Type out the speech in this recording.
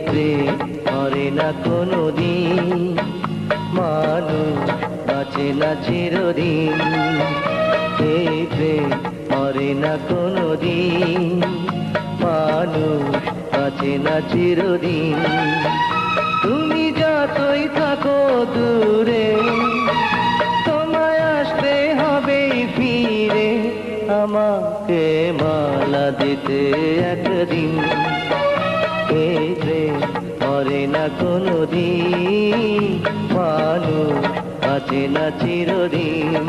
প্রেম মরে না কোনোদিন, মানুষ বাঁচে না চিরদিন। এই প্রেম মরে না কোনোদিন, মানুষ বাঁচে না চিরদিন। তুমি যতই থাকো দূরে, তোমায় আসতে হবে ফিরে, আমাকে মালা দিতে একদিন। এই প্রেম মরে না কোনোদিন, মানুষ বাঁচে না চিরদিন।